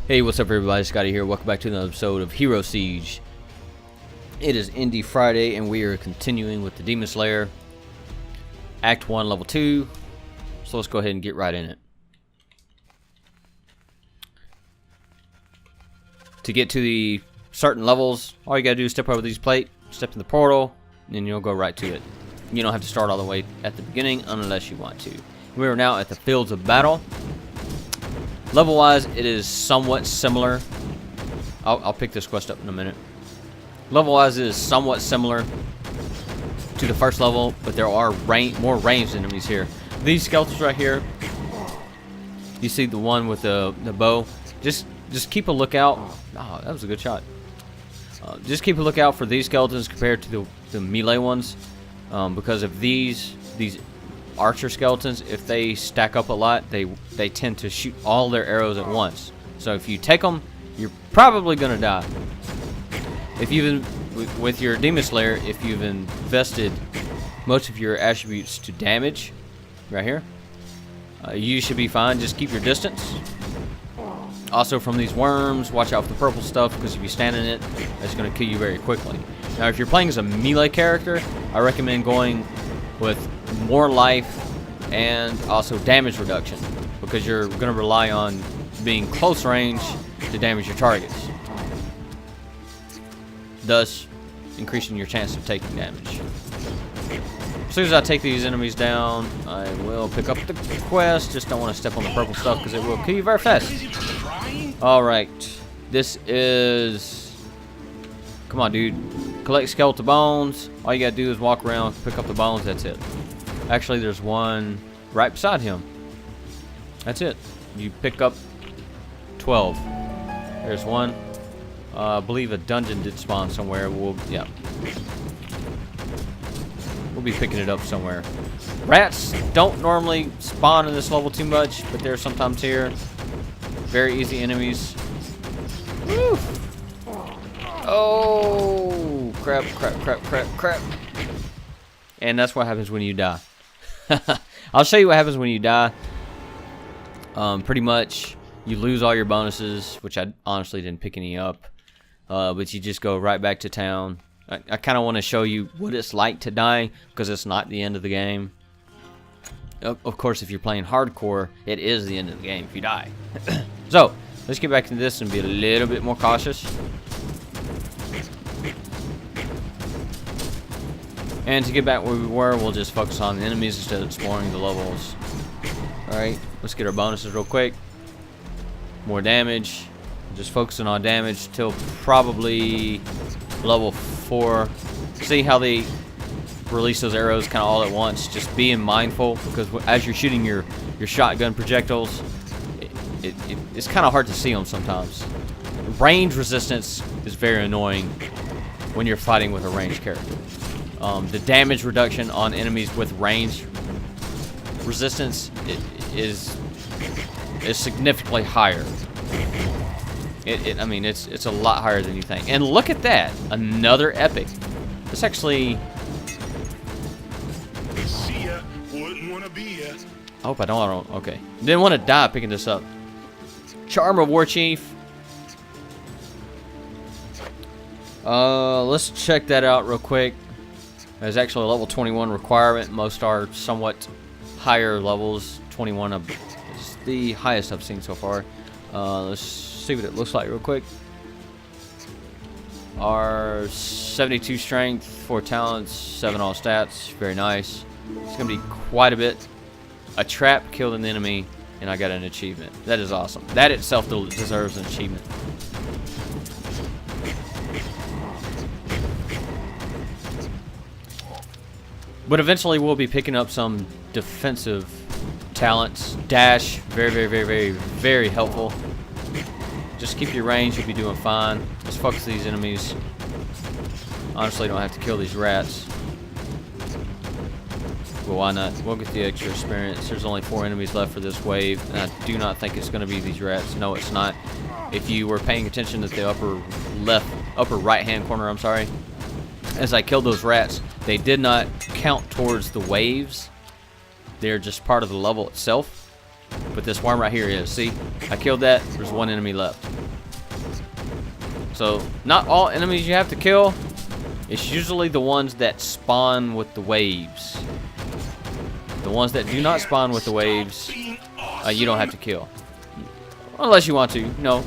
Hey, what's up everybody, Scotty here. Welcome back to another episode of Hero Siege. It is Indie Friday and we are continuing with the Demon Slayer Act 1 Level 2. So let's go ahead and get right in it. To get to the certain levels, all you gotta do is step over these plate, step in the portal, and then you'll go right to it. You don't have to start all the way at the beginning unless you want to. We are now at the Fields of Battle. Level wise, it is somewhat similar. I'll pick this quest up in a minute. Level wise, it is somewhat similar to the first level, but there are more ranged enemies here. These skeletons right here, you see the one with the bow. Just keep a lookout. Oh, that was a good shot. Just keep a lookout for these skeletons compared to the melee ones, because of these archer skeletons, if they stack up a lot, they tend to shoot all their arrows at once. So if you take them, you're probably gonna die. If you've with your Demon Slayer, if you've invested most of your attributes to damage, right here, you should be fine. Just keep your distance. Also, from these worms, watch out for the purple stuff, because if you stand in it, it's gonna kill you very quickly. Now, if you're playing as a melee character, I recommend going with more life and also damage reduction, because you're going to rely on being close range to damage your targets, thus increasing your chance of taking damage. As soon as I take these enemies down, I will pick up the quest. Just don't want to step on the purple stuff because it will kill you very fast. Alright, this is, come on dude, collect skeletal bones. All you gotta do is walk around, pick up the bones, that's it. Actually, there's one right beside him. That's it. You pick up 12. There's one. I believe a dungeon did spawn somewhere. We'll be picking it up somewhere. Rats don't normally spawn in this level too much, but they're sometimes here. Very easy enemies. Woo! Oh, crap. And that's what happens when you die. I'll show you what happens when you die. Pretty much, you lose all your bonuses, which I honestly didn't pick any up. But you just go right back to town. I kind of want to show you what it's like to die, because it's not the end of the game. Of course, if you're playing hardcore, it is the end of the game if you die. So, let's get back to this and be a little bit more cautious. And to get back where we were, we'll just focus on the enemies instead of exploring the levels. Alright, let's get our bonuses real quick. More damage. Just focusing on damage till probably level 4. See how they release those arrows kind of all at once. Just being mindful, because as you're shooting your shotgun projectiles, it's kind of hard to see them sometimes. Range resistance is very annoying when you're fighting with a ranged character. The damage reduction on enemies with range resistance is significantly higher. I mean, it's a lot higher than you think. And look at that, another epic. This actually. See ya. Wouldn't wanna be ya. I hope I don't. Okay, didn't want to die picking this up. Charm of War Chief. Let's check that out real quick. There's actually a level 21 requirement. Most are somewhat higher levels. 21 is the highest I've seen so far. Let's see what it looks like real quick. Our 72 strength, 4 talents, 7 all stats. Very nice. It's going to be quite a bit. A trap killed an enemy, and I got an achievement. That is awesome. That itself deserves an achievement. But eventually we'll be picking up some defensive talents. Dash, very helpful. Just keep your range, you'll be doing fine. Let's focus these enemies. Honestly, don't have to kill these rats. But why not? We'll get the extra experience. There's only 4 enemies left for this wave, and I do not think it's going to be these rats. No, it's not. If you were paying attention to the upper right-hand corner, I'm sorry, as I killed those rats, they did not count towards the waves. They're just part of the level itself. But this worm right here is. See, I killed that. There's one enemy left. So not all enemies you have to kill. It's usually the ones that spawn with the waves. The ones that do not spawn with the waves, you don't have to kill. Unless you want to. You know,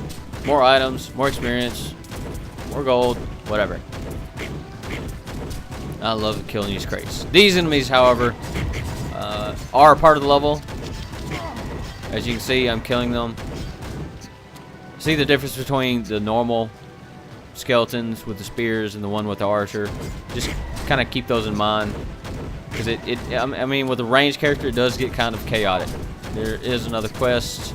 more items, more experience, more gold, whatever. I love killing these crates. These enemies, however, are part of the level. As you can see, I'm killing them. See the difference between the normal skeletons with the spears and the one with the archer? Just kind of keep those in mind. Because I mean, with a ranged character, it does get kind of chaotic. There is another quest.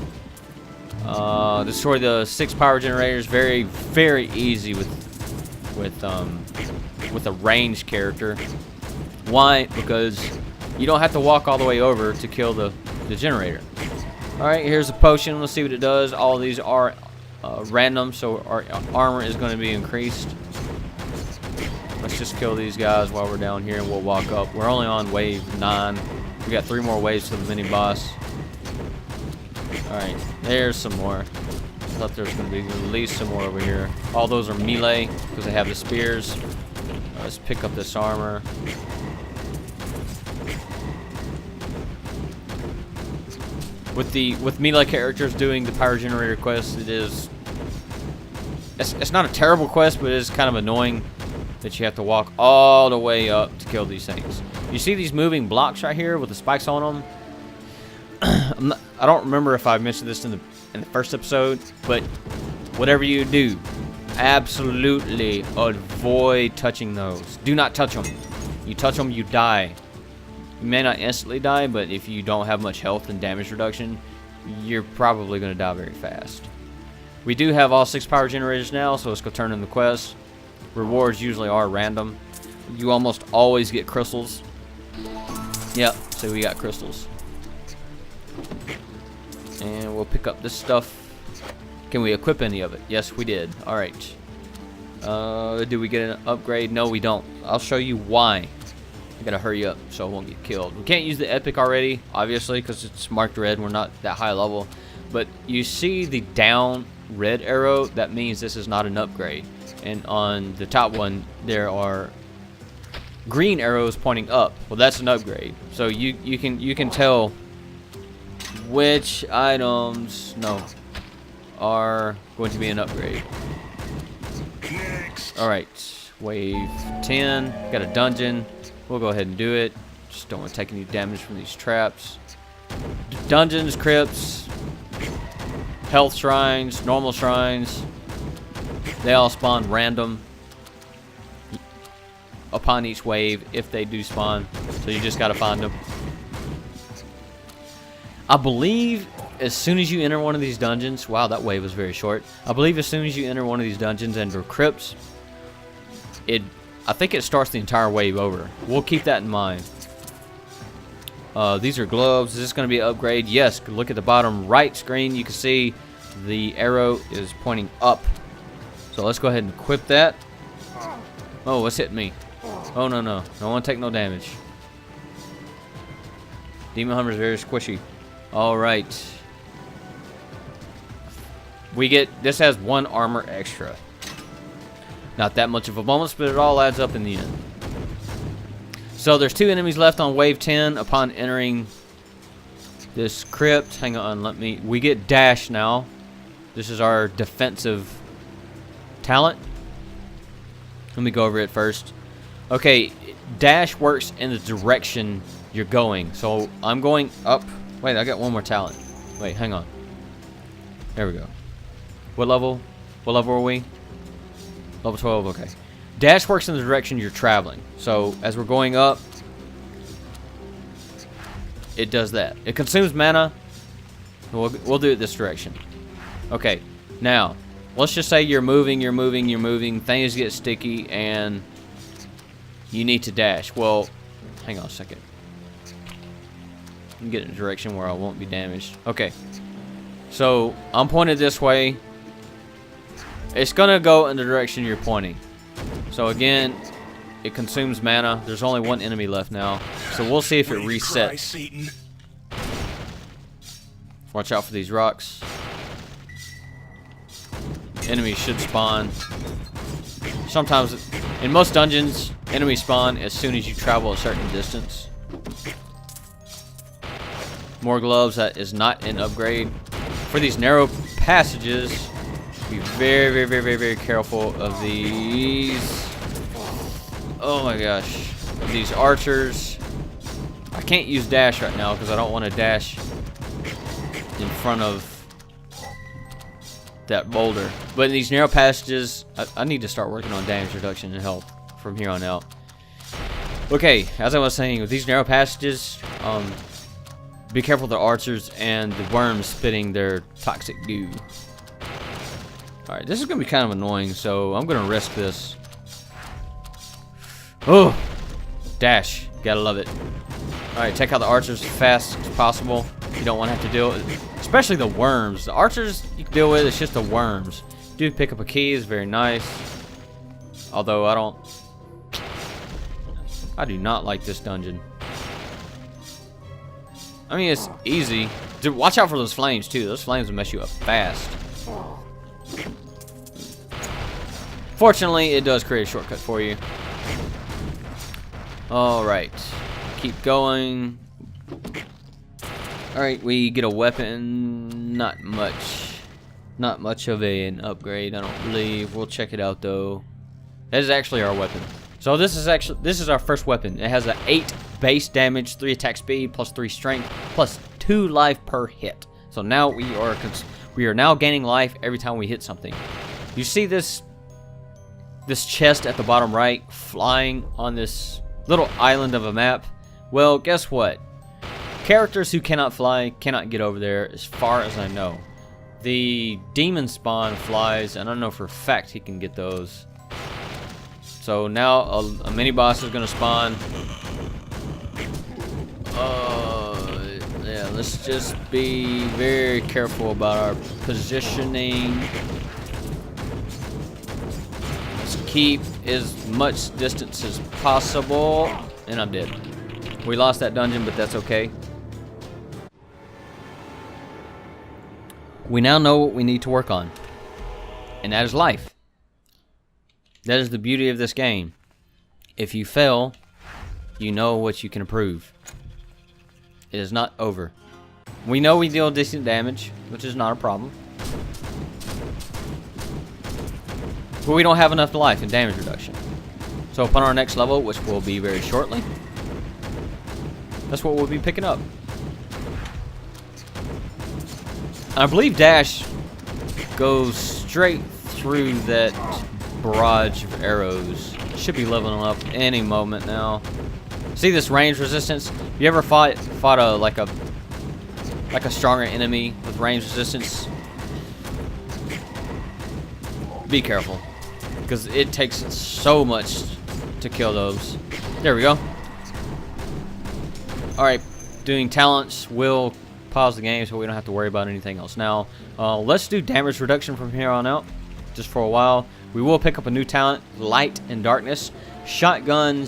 Destroy the 6 power generators. Very, very easy with a ranged character. Why? Because you don't have to walk all the way over to kill the generator. Alright, here's a potion. Let's see what it does. All of these are random, so our armor is going to be increased. Let's just kill these guys while we're down here and we'll walk up. We're only on wave 9. We got 3 more waves to the mini boss. Alright, there's some more. I thought there was going to be at least some more over here. All those are melee because they have the spears. Let's pick up this armor. With melee characters doing the power generator quest, it's not a terrible quest, but it is kind of annoying that you have to walk all the way up to kill these things. You see these moving blocks right here with the spikes on them? I don't remember if I mentioned this in the first episode, but whatever you do, absolutely avoid touching those. Do not touch them. You touch them, you die. You may not instantly die, but if you don't have much health and damage reduction, you're probably going to die very fast. We do have all 6 power generators now, so let's go turn in the quest. Rewards usually are random. You almost always get crystals. Yep, so we got crystals. And we'll pick up this stuff. Can we equip any of it? Yes, we did. Alright. Do we get an upgrade? No, we don't. I'll show you why. I gotta hurry up so I won't get killed. We can't use the epic already, obviously, because it's marked red. We're not that high level. But you see the down red arrow? That means this is not an upgrade. And on the top one, there are green arrows pointing up. Well, that's an upgrade. So you can tell which items are going to be an upgrade. Alright, wave 10. Got a dungeon. We'll go ahead and do it. Just don't want to take any damage from these traps. Dungeons, crypts, health shrines, normal shrines. They all spawn random upon each wave if they do spawn. So you just got to find them. I believe as soon as you enter one of these dungeons, wow, that wave was very short. I believe as soon as you enter one of these dungeons and or crypts, I think it starts the entire wave over. We'll keep that in mind. These are gloves. Is this going to be an upgrade? Yes. Look at the bottom right screen. You can see the arrow is pointing up. So let's go ahead and equip that. Oh, what's hitting me? Oh, no. I don't want to take no damage. Demon Hummer is very squishy. Alright. This has 1 armor extra. Not that much of a bonus, but it all adds up in the end. So there's 2 enemies left on wave 10 upon entering this crypt. Hang on, we get dash now. This is our defensive talent. Let me go over it first. Okay, dash works in the direction you're going. So I'm going up. Wait, I got 1 more talent. Wait, hang on. There we go. What level? What level are we? Level 12, okay. Dash works in the direction you're traveling. So, as we're going up, it does that. It consumes mana. We'll do it this direction. Okay, now, let's just say you're moving. Things get sticky, and you need to dash. Well, hang on a second. Get in a direction where I won't be damaged. Okay, so I'm pointed this way. It's gonna go in the direction you're pointing. So again, it consumes mana. There's only 1 enemy left now, so we'll see if it resets. Watch out for these rocks. Enemies should spawn. Sometimes, in most dungeons, enemies spawn as soon as you travel a certain distance. More gloves, that is not an upgrade. For these narrow passages, be very, very, very, very, very careful of these. Oh my gosh. Of these archers. I can't use dash right now because I don't want to dash in front of that boulder. But in these narrow passages, I need to start working on damage reduction and health from here on out. Okay, as I was saying, with these narrow passages, be careful of the archers and the worms spitting their toxic goo. Alright, this is going to be kind of annoying, so I'm going to risk this. Oh! Dash. Gotta love it. Alright, take out the archers as fast as possible. You don't want to have to deal with it. Especially the worms. The archers you can deal with, it's just the worms. Do pick up a key, is very nice. Although I do not like this dungeon. I mean, it's easy. Dude, watch out for those flames too. Those flames will mess you up fast. Fortunately, it does create a shortcut for you. Alright. Keep going. Alright, we get a weapon. Not much. Not much of an upgrade, I don't believe. We'll check it out though. That is actually our weapon. So this is our first weapon. It has an 8 base damage, 3 attack speed, plus 3 strength, plus 2 life per hit. So now we are now gaining life every time we hit something. You see this chest at the bottom right flying on this little island of a map? Well, guess what? Characters who cannot fly cannot get over there, as far as I know. The demon spawn flies, and I know for a fact he can get those. So now a mini boss is gonna spawn. Yeah, let's just be very careful about our positioning. Let's keep as much distance as possible. And I'm dead. We lost that dungeon, but that's okay. We now know what we need to work on, and that is life. That is the beauty of this game. If you fail, you know what you can improve. It is not over. We know we deal decent damage, which is not a problem. But we don't have enough life and damage reduction. So upon our next level, which will be very shortly, that's what we'll be picking up. I believe dash goes straight through that barrage of arrows. Should be leveling up any moment now. See this range resistance? You ever fought a like a stronger enemy with range resistance? Be careful, because it takes so much to kill those. There we go. Alright, doing talents will pause the game so we don't have to worry about anything else now. Let's do damage reduction from here on out, just for a while. We will pick up a new talent, Light and Darkness. Shotgun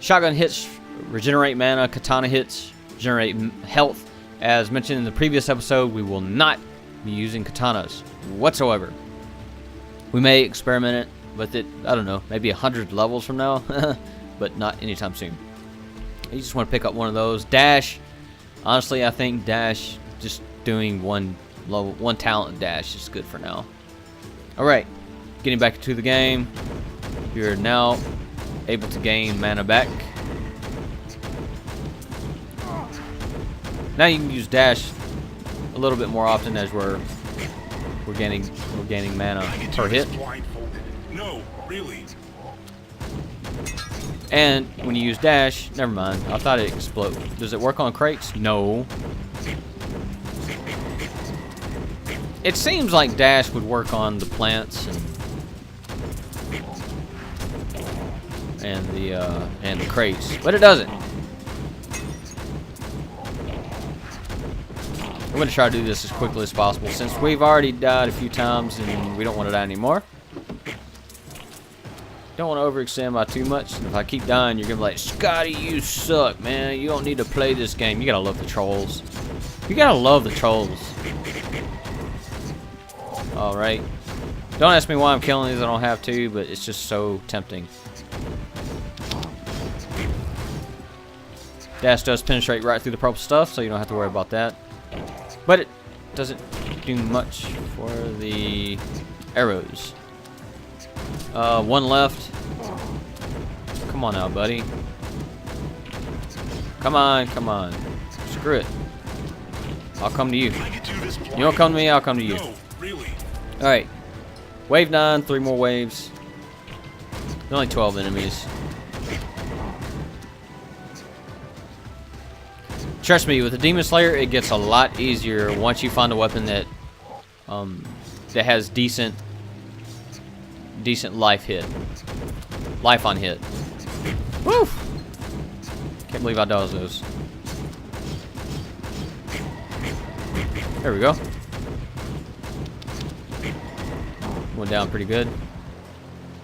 hits regenerate mana, katana hits generate health. As mentioned in the previous episode, we will not be using katanas whatsoever. We may experiment with it, I don't know, maybe 100 levels from now, but not anytime soon. You just want to pick up one of those. Dash, honestly, I think dash, just doing one talent dash is good for now. Alright, getting back into the game. You're now able to gain mana back. Now you can use dash a little bit more often as we're gaining mana per hit. No, really. And when you use dash, never mind. I thought it exploded. Does it work on crates? No. It seems like dash would work on the plants and the crates, but it doesn't. I'm gonna try to do this as quickly as possible since we've already died a few times and we don't want to die anymore. Don't want to overextend by too much. If I keep dying, you're gonna be like, Scotty, you suck, man. You don't need to play this game. You gotta love the trolls. You gotta love the trolls. Alright. Don't ask me why I'm killing these. I don't have to, but it's just so tempting. Dash does penetrate right through the purple stuff, so you don't have to worry about that. But it doesn't do much for the arrows. One left. Come on now, buddy. Come on, come on. Screw it. I'll come to you. You don't come to me, I'll come to you. No, really. Alright. Wave 9, 3 more waves. There's only 12 enemies. Trust me, with the Demon Slayer, it gets a lot easier once you find a weapon that that has decent life on hit. Woo! Can't believe I dodged those. There we go. Went down pretty good.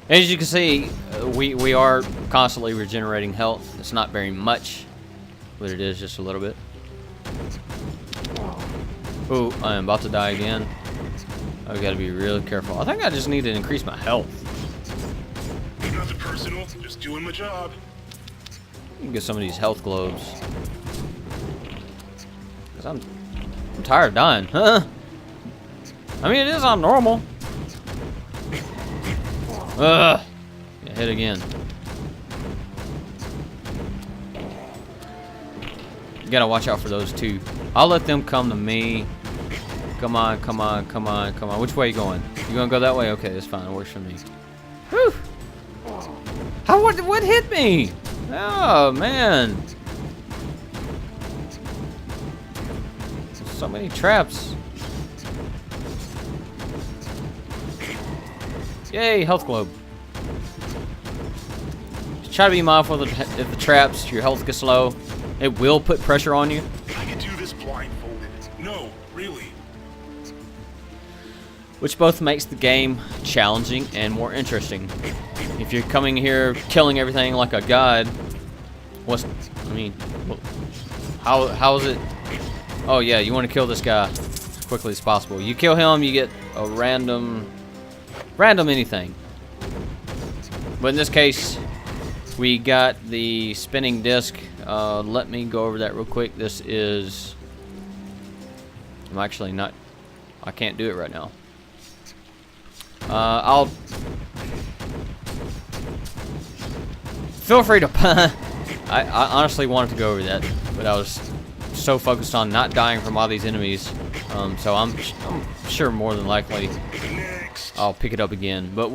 As you can see, we are constantly regenerating health. It's not very much, but it is just a little bit. Ooh, I am about to die again. I've got to be really careful. I think I just need to increase my health. Nothing personal, just doing my job. Get some of these health globes. Cause I'm tired of dying. Huh? I mean, it is on normal. Ugh. Get hit again. You gotta watch out for those two. I'll let them come to me. Come on, come on, come on, come on. Which way you going? You gonna go that way? Okay, that's fine. It works for me. Whew. How? What hit me? Oh man. So many traps. Yay, health globe. Just try to be mindful of if the traps, your health gets low. It will put pressure on you. I can do this blindfolded. No, really. Which both makes the game challenging and more interesting. If you're coming here killing everything like a god, how is it? Oh yeah, you want to kill this guy as quickly as possible. You kill him, you get a random anything. But in this case, we got the spinning disc. Let me go over that real quick. This is... I'm actually not... I can't do it right now. I'll... Feel free to... I honestly wanted to go over that, but I was so focused on not dying from all these enemies. So I'm sure more than likely I'll pick it up again. But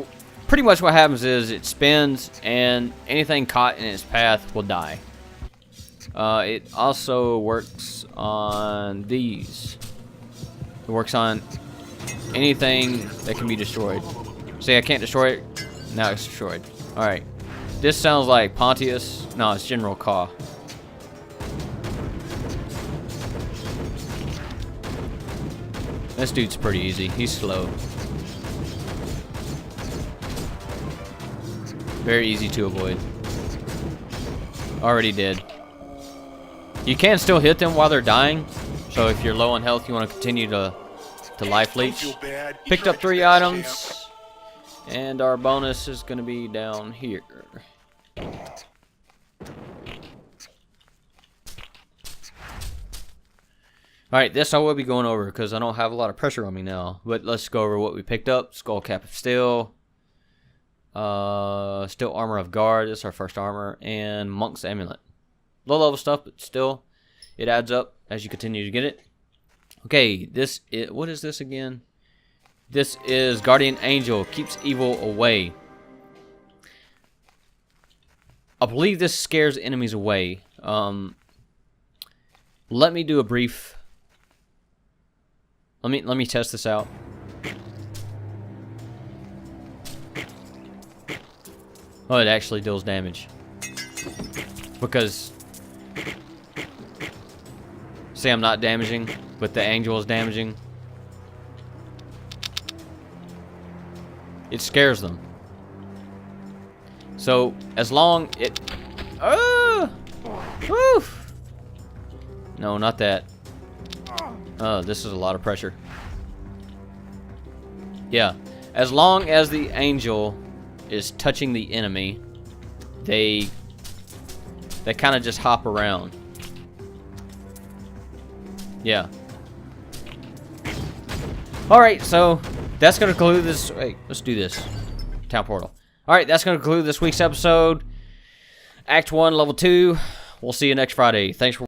pretty much what happens is it spins and anything caught in its path will die. It also works on these. It works on anything that can be destroyed. See, I can't destroy it. Now it's destroyed. Alright. This sounds like Pontius. No, it's General Caw. This dude's pretty easy. He's slow. Very easy to avoid. Already dead. You can still hit them while they're dying. So if you're low on health, you want to continue to life leech. Picked up 3 items. And our bonus is going to be down here. Alright, this I will be going over because I don't have a lot of pressure on me now. But let's go over what we picked up. Skull Cap of Steel. Steel Armor of Guard. This is our first armor. And Monk's Amulet. Low level stuff, but still, it adds up as you continue to get it. Okay, what is this again? This is Guardian Angel. Keeps evil away. I believe this scares enemies away. Let me do a brief... Let me test this out. Oh, it actually deals damage. Because... See, I'm not damaging, but the angel is damaging. It scares them. So, as long it... Woof! No, not that. Oh, this is a lot of pressure. Yeah. As long as the angel is touching the enemy, they kind of just hop around. Yeah. Alright, so that's going to conclude this. Wait, let's do this. Town portal. Alright, that's going to conclude this week's episode. Act 1, Level 2. We'll see you next Friday. Thanks for